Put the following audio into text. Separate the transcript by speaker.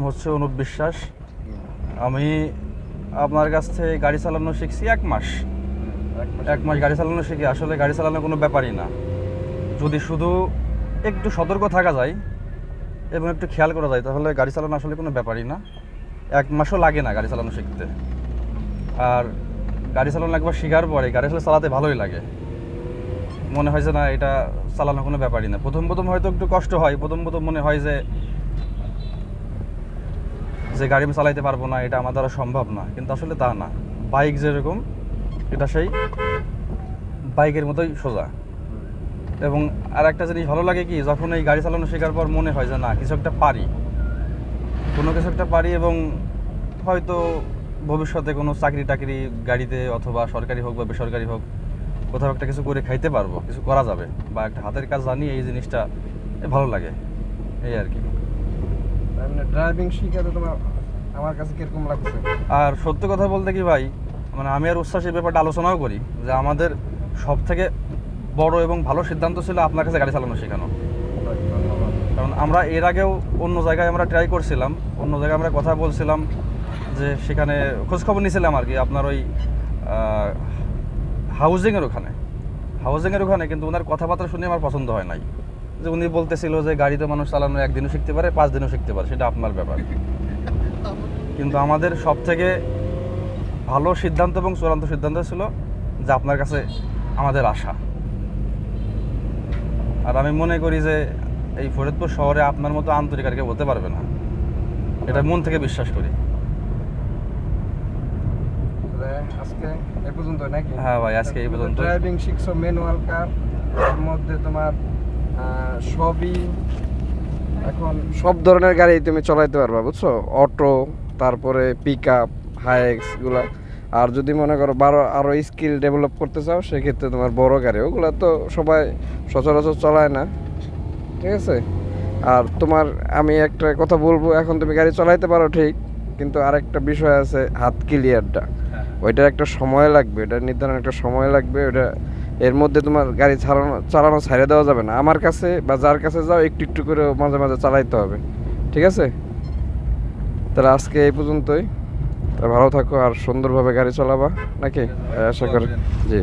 Speaker 1: হচ্ছে অনুপ বিশ্বাস। আমি আপনার কাছ থেকে গাড়ি চালানো শিখছি 1 মাস। 1 মাস গাড়ি চালানো শিখি। আসলে গাড়ি চালানো কোনো ব্যাপারই না, যদি শুধু একটু সতর্ক থাকা যায় এবং একটু খেয়াল করা যায় তাহলে গাড়ি চালানো আসলে কোনো ব্যাপারই না। 1 মাসও লাগে না গাড়ি চালানো শিখতে। আর গাড়ি চালানো একবার শেখার পরে গাড়ি আসলে চালাতে ভালোই লাগে, মনে হয় যে না এটা চালানো কোনো ব্যাপারই না। প্রথম প্রথম হয়তো একটু কষ্ট হয়, প্রথম প্রথম মনে হয় যে গাড়ি আমি চালাইতে পারবো না, এটা আমার দ্বারা সম্ভব না, কিন্তু আসলে তা না। বাইক যেরকম এটা সেই বাইকের মতোই সোজা। এবং আর একটা জিনিস ভালো লাগে কি, যখন এই গাড়ি চালানো শেখার পর মনে হয় যে না কিছু একটা পারি, কোনো কিছু একটা পারি, এবং হয়তো ভবিষ্যতে কোনো চাকরি টাকরি গাড়িতে অথবা সরকারি হোক বা বেসরকারি হোক কোথাও একটা কিছু করে খাইতে পারবো, কিছু করা যাবে, বা একটা হাতের কাজ জানি, এই জিনিসটা ভালো লাগে, এই আর কি।
Speaker 2: ড্রাইভিং শিখাতে তোমার আমার কাছে কিরকম লাগছে?
Speaker 1: আর সত্য কথা বলতে কি ভাই, মানে আমি আর উচ্ছ্বাসের ব্যাপারটা আলোচনাও করি যে আমাদের সব থেকে বড় এবং ভালো সিদ্ধান্ত ছিল আপনার কাছে গাড়ি চালানো শেখানো। কারণ আমরা এর আগেও অন্য জায়গায় আমরা ট্রাই করছিলাম, অন্য জায়গায় আমরা কথা বলছিলাম, যে সেখানে খোঁজখবর নিয়েছিলাম আর কি, আপনার ওই হাউজিংয়ের ওখানে, কিন্তু ওনার কথাবার্তা শুনে আমার পছন্দ হয় নাই। যে উনি বলতেছিল যে গাড়িতে মানুষ চালানো 1 দিনও শিখতে পারে, 5 দিনও শিখতে পারে, সেটা আপনার ব্যাপার। কিন্তু আমাদের সব থেকে ভালো সিদ্ধান্ত এবং চূড়ান্ত সিদ্ধান্ত ছিল যে আপনার কাছে আমাদের আশা। আর আমি মনে করি যে এই ফরিদপুর শহরে আপনার মতো আন্তরিক আর কেউ হতে পারবে না, এটা মন থেকে বিশ্বাস করি।
Speaker 2: আজকে এই পর্যন্ত নাকি?
Speaker 1: হ্যাঁ ভাই, আজকে এই পর্যন্ত।
Speaker 2: ড্রাইভিং শিখছো ম্যানুয়াল কার, এর মধ্যে তোমার সবই এখন সব ধরনের গাড়ি তুমি চালাইতে পারবা, বুঝছো? অটো, তারপরে পিক আপ, হাইএক্স গুলা। আর যদি মনে করো আরো স্কিল ডেভেলপ করতে চাও সেক্ষেত্রে তোমার বড় গাড়ি, ওগুলা তো সবাই সচরাচর চালায় না, ঠিক আছে? আর তোমার আমি একটা কথা বলবো, এখন তুমি গাড়ি চালাইতে পারো ঠিক, কিন্তু আরেকটা বিষয় আছে হাত ক্লিয়ারটা, ওইটার একটা সময় লাগবে, এটা নির্ধারণ একটা সময় লাগবে। ওটা এর মধ্যে তোমার গাড়ি চালানো ছাড়ে দেওয়া যাবে না। আমার কাছে বা যার কাছে যাও একটু একটু করে মাঝে মাঝে চালাইতে হবে, ঠিক আছে? তাহলে আজকে এই পর্যন্তই। তা ভালো থাকো আর সুন্দরভাবে গাড়ি চালাবা নাকি, আশা করি। জি।